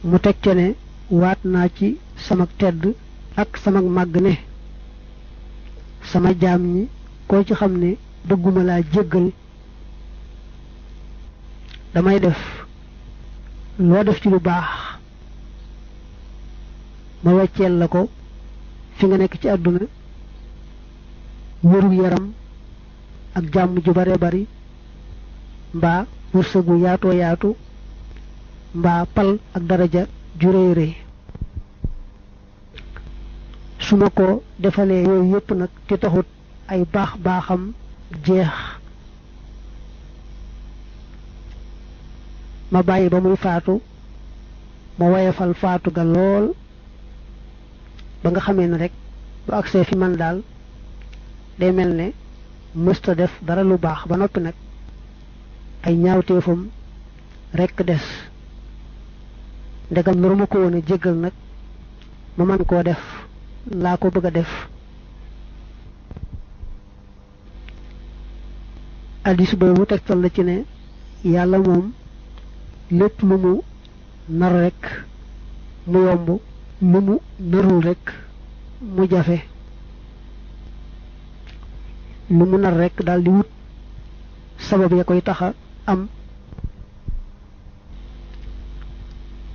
mu teg ca ne waat naa ci sama tedd ak sama màgg ne sama jaam ñi koo ci xam ne bëgguma laa jéggal damay def loo def ci lu baax ma wecceel la ko fi nga nekk ci àdduna wéru yaram ak jàmm ju bare bari mbaa wërsëgu yaatoo yaatu mbaa pal ak daraja ju réy réy su ma ko defalee yooyu yépp nag te taxut ay baax baaxam jeex ma bàyyi ba muy faatu ma woyefal faatu ga lool ba nga xamee ne rek bu agsee fi man daal day mel ne mësta def dara lu baax ba noppi nag ay ñaawteefam rekk des ndegam naru ma ko woon a jéggal nag ma man koo def laa ko bëgg a def addis boobu tegtal la ci ne yàlla moom lépp lu mu nar rekk mu yomb lu mu narul rekk mu jafe lu mu nar rekk daldi wut sabab ya koy taxa am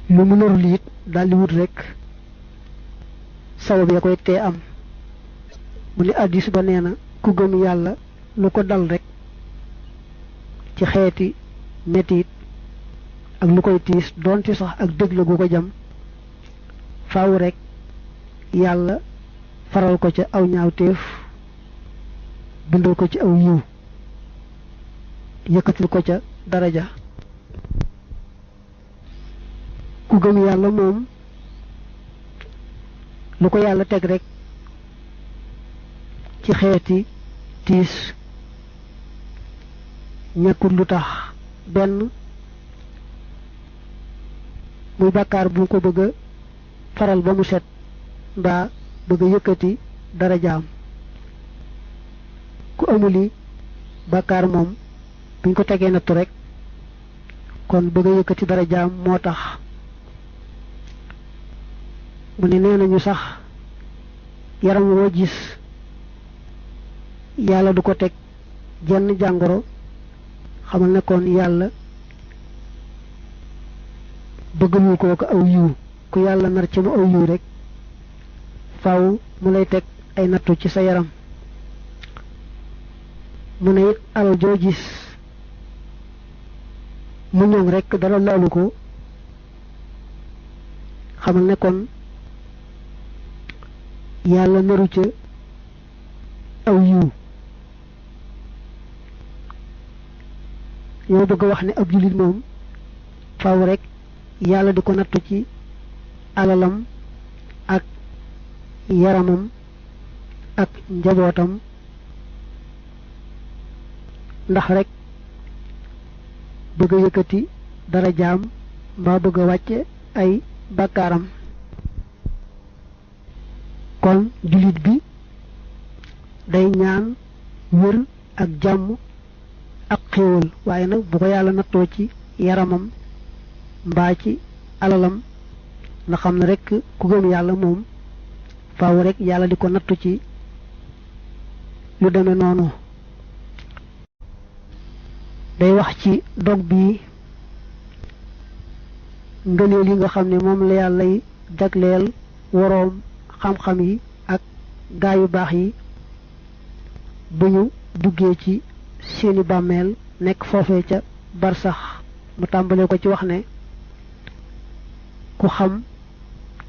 lu mu narul it daldi wut rekk sabab ya koy tee am mu ni addis ba nee na ku gëm yàlla lu ko dal rekk ci xeeti metit ak lu koy tiis doonte sax ak dëgg la gu ko jam faaw rekk yàlla faral ko ca aw ñaawteef bindal ko ci aw yiw yëkkatil ko ca daraja ku gëm yàlla moom lu ko yàlla teg rekk ci xeeti tiis ñekkul lu tax benn muy bàkkaar bu ko bëgg a faral ba mu set mbaa bëgg a yëkkati darajaam ku amuli bàkkaar moom buñ ko tegee nattu rekk kon bëgg a yëkkati darajaam moo tax mu ne nee nañu sax yaram woo gis yàlla du ko teg jenn jàngoro xamal ne kon yàlla bëggalul kooku aw yiw ku yàlla nar ci mu aw yiw rekk faaw mu lay teg ay nattu ci sa yaram mu ne it alal joo gis mu ñoŋ rekk dara laalu ko xamal ne kon yàlla naru ca aw yiw yow bëgg a wax ne ab jullit moom faaw rekk yàlla di ko nattu ci alalam ak yaramam ak njabootam ndax rekk bëgg a yëkkati darajaam mbaa bëgg a wàcce ay bàkkaaram kon jullit bi day ñaan wér ak jàmm ak xéewal waaye nag bu ko yàlla nattoo ci yaramam mbaa ci alalam na xam ne rekk ku gëm yàlla moom faaw rekk yàlla di ko nattu ci lu deme noonu day wax ci dog bi ngëneel yi nga xam ne moom la yàlla y jagleel woroom xam-xam yi ak gaa yu baax yi bu ñu duggee ci seeni bàmmeel nekk foofee ca barsax mu tàmbalee ko ci wax ne ku xam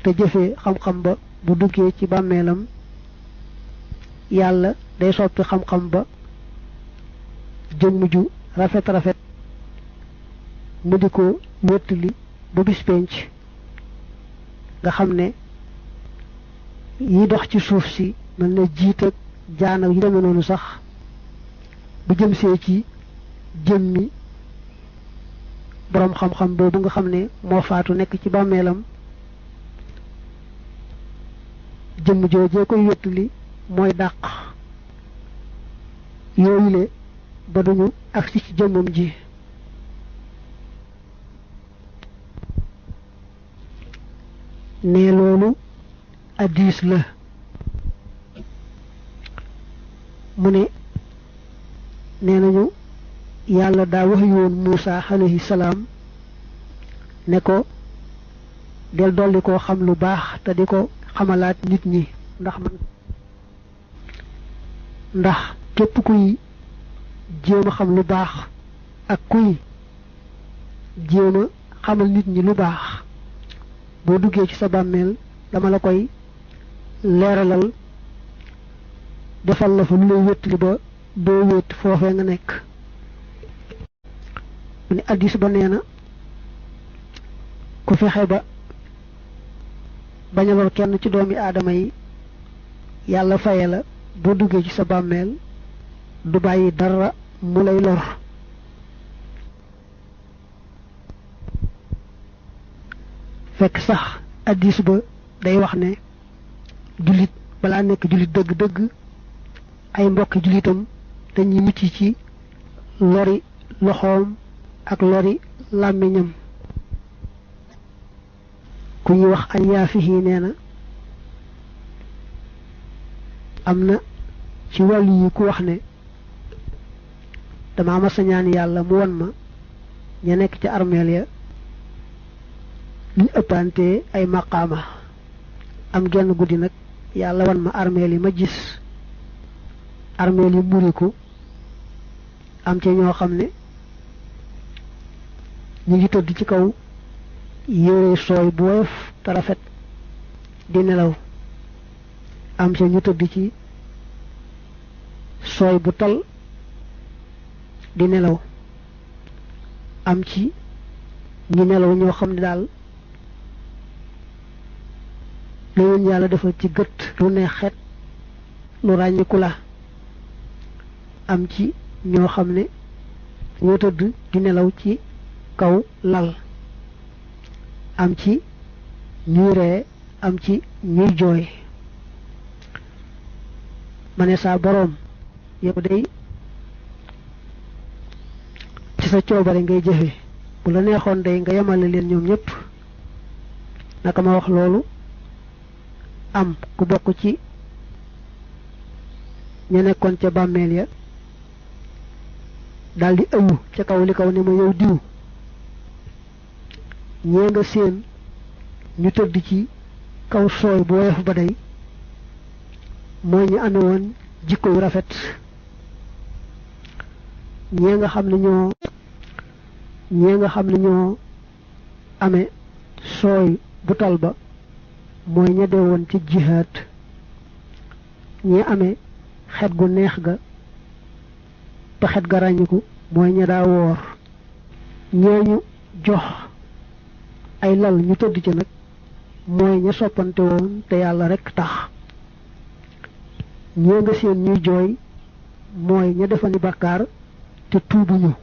te jëfee xam-xam ba bu duggee ci bàmmeelam yàlla day soppi xam-xam ba jëmm ju rafet rafet mu di ko wéttali bu bis penc nga xam ne yi dox ci suuf si mel na jiit ak jaan ak yu demee noonu sax bu jëm see ci jëmmi boroom xam-xam boobu nga xam ne moo faatu nekk ci bàmmeelam jëmm joojee koy wéttali mooy dàq yooyule ba duñu agsi ci jëmmam ji ne loolu hadiis la mu ne nee nañu yàlla daa wax yoon Muusa alayhi salaam ne ko del dolli koo xam lu baax te di ko xamalaat nit ñi ndax képp kuy jéem a xam lu baax ak kuy jéem a xamal nit ñi lu baax boo duggee ci sa bàmmeel dama la koy leeralal defal la fa lu lay wéttali ba doo wéet foofee nga nekk mu ne addis ba nee na ku fexe ba bañ a lor kenn ci doomi aadama yi yàlla faye la boo duggee ci sa bàmmeel du bàyyi dara mu lay lor fekk sax addis ba day wax ne jullit balaa nekk jullit dëgg-dëgg ay mbokki jullitam dañuy mucc ci lori loxoom ak lori làmmiñam ku ñuy wax an yaafihi nee na am na ci wàllu yi ku wax ne dama masa ñaan yàlla mu won ma ña nekk ci armeel ya ñu ëppante ay maqaama am genn guddi nag yàlla wan ma armeel yi ma gis armeel yi muriku am ci ñoo xam ne ñu ngi tëdd ci kaw yére sooy bu woyof te rafet di nelaw am ci ñu tëdd ci sooy bu tal di nelaw am ci ñi nelaw ñoo xam ne daal leen yàlla defal ci gët lu neex xet lu ràññiku la am ci ñoo xam ne ñoo tëdd di nelaw ci kaw lal am ci ñuy ree am ci ñuy jooy ma ne saa boroom yow day ci sa coobare ngay jëfe bu la neexoon day nga yemale leen ñoom ñépp naka ma wax loolu am ku bokk ci ña nekkoon ca bàmmeel ya daldi ëwu ca kaw li kaw ne ma yow diw ñee nga seen ñu tëdd ci kaw sooy bu woyof ba day mooy ñu amee woon jikko yu rafet ñee nga xam ne ñoo amee sooy bu tal ba mooy ña dee woon ci jihaad ñi amee xet gu neex ga te xet ga ràññiku mooy ña daa woor ñeeñu jox ay lal ñu tëdd ci nag mooy ña soppante woon te yàlla rekk tax ñee nga seen ñuy jooy mooy ña defani bàkkaar te tuubuñu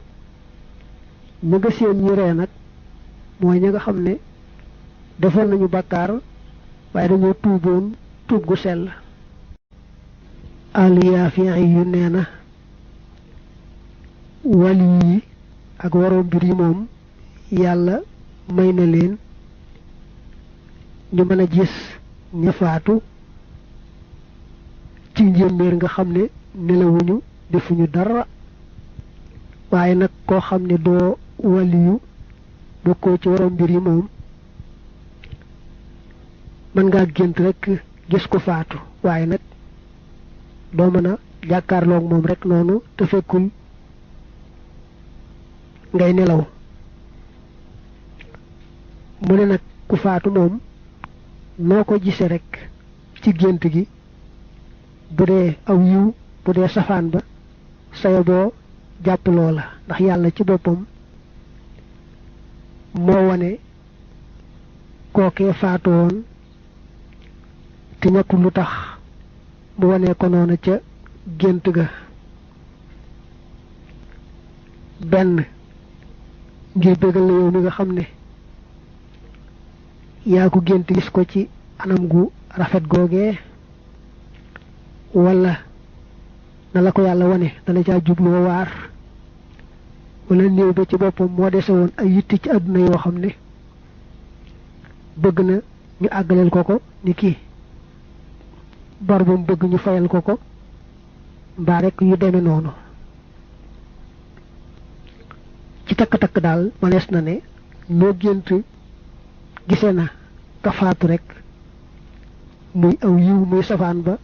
ña nga seen ñi ree nag mooy ña nga xam ne defoon nañu bàkkaar waaye dañoo tuuboon tuub gu sell aliyaafiya yu nee na wali yi ak waroom mbir yi moom yàlla may na leen ñu mën a gis ña faatu ci njëmbéer nga xam ne nelawuñu defuñu dara waaye nag koo xam ne doo waliyu bokkoo ci waroom mbir yi moom mën ngaa gént rek gis ko faatu waaye nag doo mën a jàkkaarloog moom rek noonu te fekkul ngay nelaw mu ne nag ku faatu moom noo ko gisee rek ci gént gi bu dee aw yiw bu dee safaan ba sayo boo jàpp loola ndax yàlla ci boppam moo wane kookee faatu woon te ñàkkul lu tax mu wane ko noonu ca gént ga benn ngir bégal la yow mi nga xam ne yaa ko gént gis ko ci anam gu rafet googee wala na la ko yàlla wane dala caa jubloo waar wala néew ba ci boppam moo dese woon ay yitte ci àdduna yoo xam ne bëgg na ñu àggaleel ko ni kii bor bu mu bëgg ñu fayal ko mbaa rek yu deme noonu. ci takk-takk daal mënees na ne noo gént gisee na ka faatu rek muy aw yiw muy safaan ba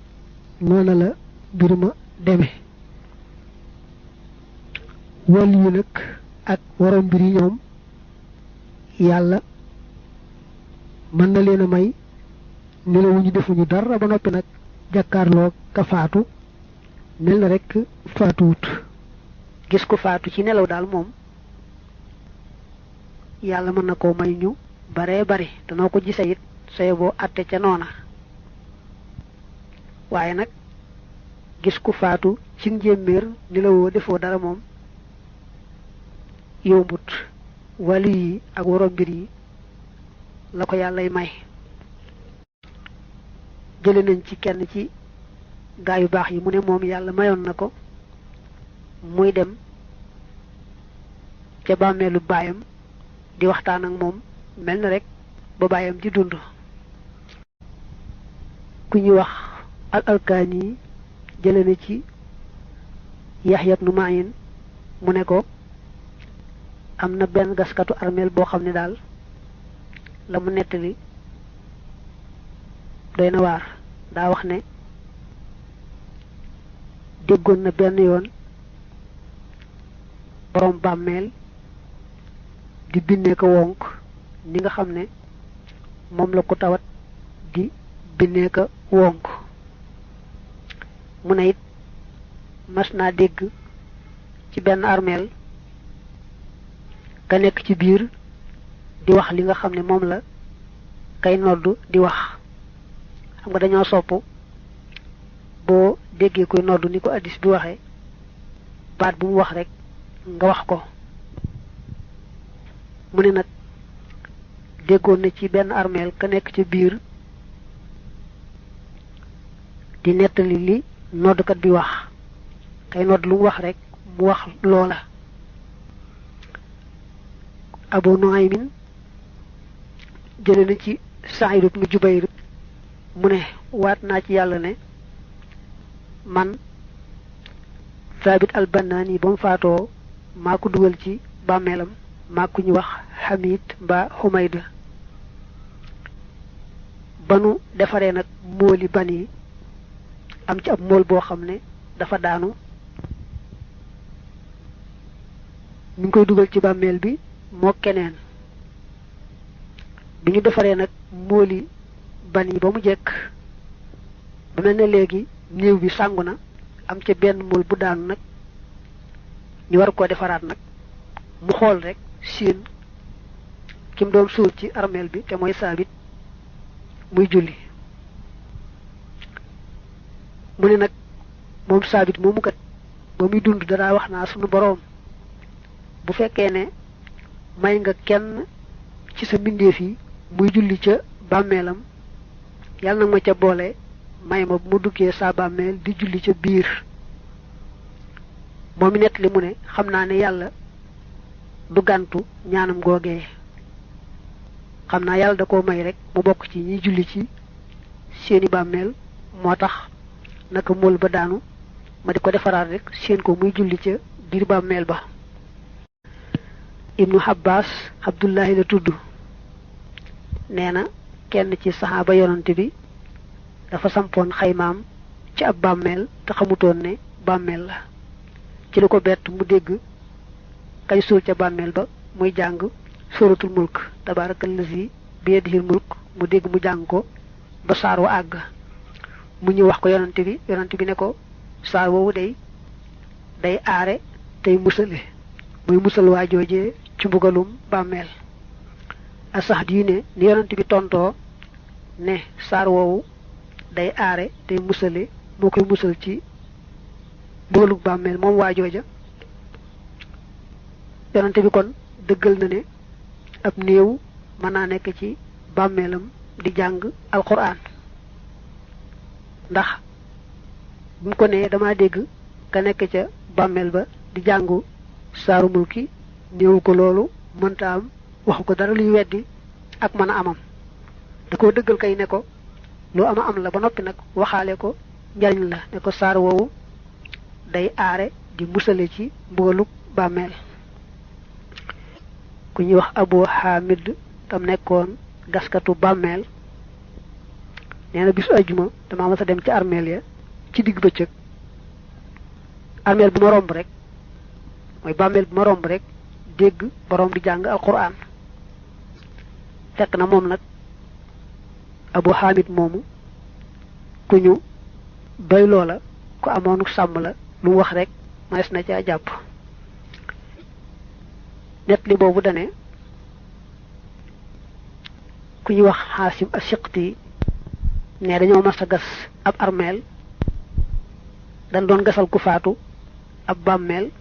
noona la mbir ma deme. wàll yu nag ak waroom mbir yi ñoom yàlla mën na leen a may nelawuñu defuñu dara ba noppi nag jàkkaarloo ka faatu mel na rek faatuwut. gis ko faatu ci nelaw daal moom yàlla mën na koo may ñu baree bari danoo ko gise it saye boo atte ca noona. waaye nag gis ku faatu ci njéeméer nelawoo defoo dara moom yombut. wàllu yi ak waroom mbir yi la ko yàllay may. jële nañ ci kenn ci gaa yu baax yi mu ne moom yàlla mayoon na ko muy dem ca bàmmeelu baayam di waxtaan ak moom mel na rek ba baayam di dund. ku ñuy wax al-Alkaani jële na ci Yaxya ibnu Ma'in mu ne ko am na benn gaskatu armeel boo xam ne daal la mu nettali doy na waar. daa wax ne déggoon na benn yoon borom bàmmeel di binnee ko wonk ni nga xam ne moom la ko tawat di binnee ko wonk. mu ne it mas naa dégg ci benn armeel ka nekk ci biir di wax li nga xam ne moom la kay noddu di wax. xam nga dañoo sopp boo déggee koy noddu ni ko addis bi waxee baat bu mu wax rek nga wax ko. mu ne nag déggoon na ci benn armeel ka nekk ci biir di nettali li noddukat bi wax kay nodd lu mu wax rek mu wax loola. Abu Nuaymin jële na ci Saïd ibnu Jubayr mu ne waat naa ci yàlla ne man Thabit al-Bannaani ba mu faatoo maa ko dugal ci bàmmeelam maa ku ñu wax Hamid mbaa Humayda. ba nu defaree nag móoli ban yi am ci ab móol boo xam ne dafa daanu ñu ngi koy dugal ci bàmmeel bi moo keneen. bi ñu defaree nag móoli ban yi ba mu jekk ba mel ne léegi néew bi sàngu na am ca benn móol bu daanu nag ñu war koo defaraat nag mu xool rek siin ki mu doon suul ci armeel bi te mooy Saabit muy julli. mu ne nag moom Saabit moomu kat ba muy dund danaa wax naa sunu boroom bu fekkee ne may nga kenn ci sa mbindeef yi muy julli ca bàmmeelam yàlla nag ma ca boole may ma bu ma duggee saa bàmmeel di julli ca biir. moom mi nett li mu ne xam naa ne yàlla du gàntu ñaanam googee. xam naa yàlla da koo may rek mu bokk ci ñiy julli ci seeni bàmmeel moo tax naka móol ba daanu ma di ko defaraat rek seen ko muy julli ca biir bàmmeel ba. Ibnu Abbas Abdullahi la tudd nee na kenn ci saxaaba yonante bi dafa sampoon xaymaam ci ab bàmmeel te xamutoon ne bàmmeel la. ci la ko bett mu dégg kañ suul ca bàmmeel ba muy jàng suratul mulk tabarakallazi biyadihil mulk mu dégg mu jàng ko ba saar wa àgg. mu ñëw wax ko yonante bi ne ko saar woowu day aare tey musale muy musal waa joojee ci mbugalum bàmmeel. asax di ne ni yonante bi tontoo ne saar woowu day aare tey musale moo koy musal ci mbugalum bàmmeel moom waa jooja. yonante bi kon dëggal na ne ab néew mën naa nekk ci bàmmeelam di jàng alquran. ndax bu mu ko nee dama dégg ka nekk ca bàmmeel ba di jàngu saaru mulki néewu ko loolu mënta am waxu ko dara luy weddi ak mën a amam da ko dëggal kay ne ko lu ama am la ba noppi nag waxaale ko njariñ la ne ko saar woowu day aare di musale ci mbugaluk bàmmeel. ku ñuy wax Abu Hamid tam nekkoon gaskatu bàmmeel nee na bisu ajjuma dama mas a dem ci armeel ya ci digg bëccëg armeel bu ma romb rek mooy bàmmeel bu ma romb rek dégg borom di jàng alquran fekk na moom nag Abu Hamid moomu ku ñu doy loola ku amoonu sàmm la lu mu wax rek manes na ca jàpp. net li boobu dane ku ñuy wax Xaasim Asiqti ne dañoo mas a gas ab armeel dañ doon gasal ku faatu ab bàmmeel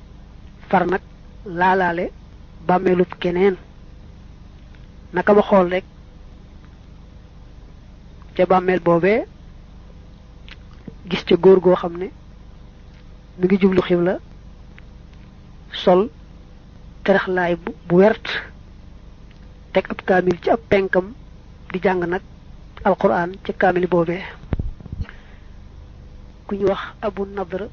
far nag laalaale bàmmeelub keneen naka ma xool rek ca bàmmeel boobee gis ca góor goo xam ne mi ngi jublu xibla sol teraxlaay bu wert teg ab kaamil ci ab penkam di jàng nag alquran ci kaamil boobee. ku ñu wax Abu Nadr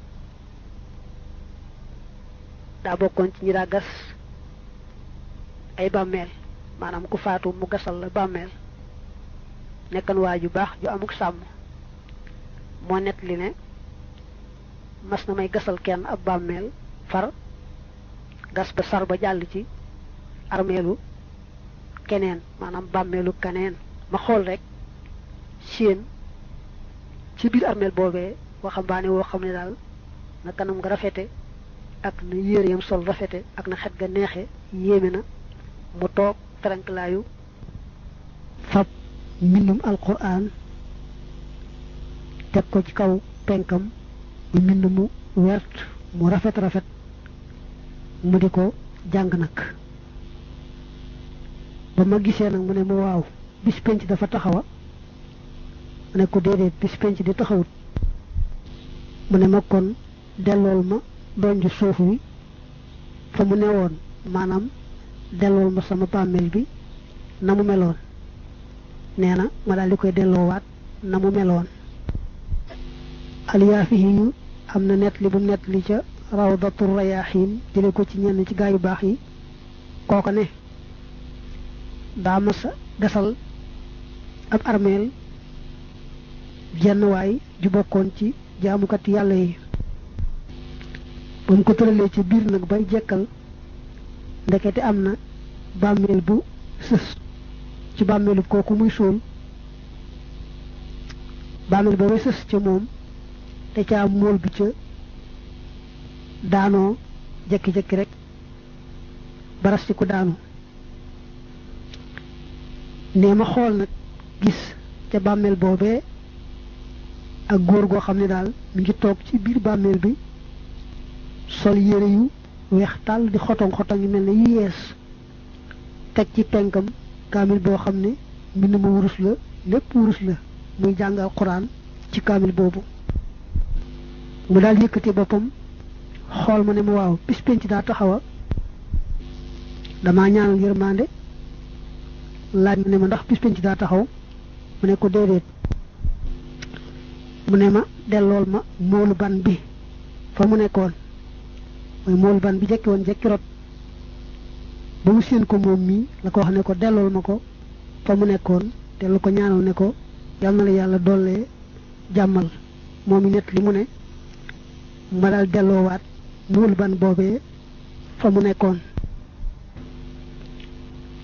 daa bokkoon ci ñi daa gas ay bàmmeel maanaam ku faatu mu gasal la bàmmeel nekkan waa ju baax ju amuk sàmm moo net li ne mas na may gasal kenn ab bàmmeel far gas ba sar ba jàll ci armeelu keneen maanaam bàmmeelu keneen ma xool rek séen ci biir armeel boobee waxambaane woo xam ne daal na kanam nga rafete ak na yéreem sol rafete ak na xet ga neexe yéeme na mu toog feranklaayu fab mbindum alquran teg ko ci kaw penkam mu mbind mu wert mu rafet rafet mu di ko jàng nag ba ma gisee nag mu ne ma waaw bis penc dafa taxawa mu ne ko déedéet bis penc di taxawut mu ne ma kon dellool ma donju suuf wi fa mu newoon maanaam dellool ma sama bàmmeel bi na mu meloon nee na ma daal di koy delloowaat na mu meloon. Aliyaafihi yu am na net li bu net li ca rawdatu rayaaxiin jële ko ci ñenn ci gaa yu baax yi kooka ne daa masa gasal ab armeel jenn waay ju bokkoon ci jaamukat yàlla yi ba mu ko tëralee ci biir nag bay jekkal ndekete am na bàmmeel bu sës ci bàmmeelu kooku muy suul bàmmeel ba bay sës ca moom te ca am mool bi ca daanoo jekki-jekki rek baras ci ku daanu nee ma xool nag gis ca bàmmeel boobee ak góor goo xam ne daal mi ngi toog ci biir bàmmeel bi sol yére yu weex tàll di xotong xotong yu mel ne yu yees teg ci penkam kaamil boo xam ne mbind mu wurus la lépp wurus la muy jàng alquran ci kaamil boobu mu daal yëkkati boppam xool ma ne ma waaw bis penc daa taxawa damaa ñaanal yërmande laaj ma ne ma ndax bis penc daa taxaw mu ne ko déedéet mu ne ma dellool ma moolu ban bi fa mu nekkoon mooy moolu ban bi jekki woon jekki rot ba mu séen ko moom mii la ko wax ne ko dellool ma ko fa mu nekkoon te lu ko ñaanal ne ko yal na la yàlla dollee jàmmal moom i net li mu ne ma daal delloowaat moolu ban boobee fa mu nekkoon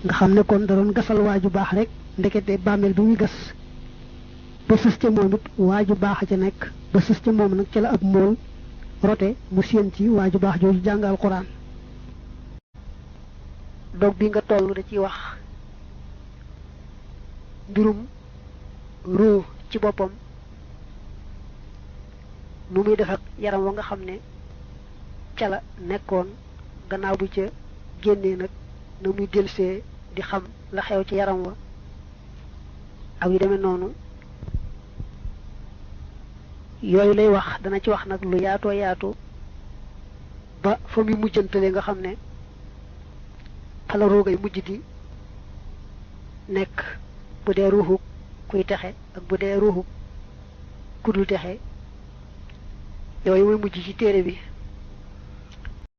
nga xam ne kon da doon gasal waaju baax rek ndekete bàmmeel bi muy gas ba sës ca moom it waaju baax a ca nekk ba sës ca moom nag ci la ab mool rote mu séen ci waaju baax jooju jàng alquran. dog bi nga toll da ciy wax mbirum ruu ci boppam nu muy def ak yaram wa nga xam ne ca la nekkoon gannaaw bu ca génnee nag na muy delsee di xam la xew ci yaram wa ak yu demee noonu yooyu lay wax dana ci wax nag lu yaatoo yaatu ba fa muy mujjantale nga xam ne fa la roogay mujj di nekk bu dee ruuxu kuy texe ak bu dee ruuxu kudul texe yooyu muy mujj ci téere bi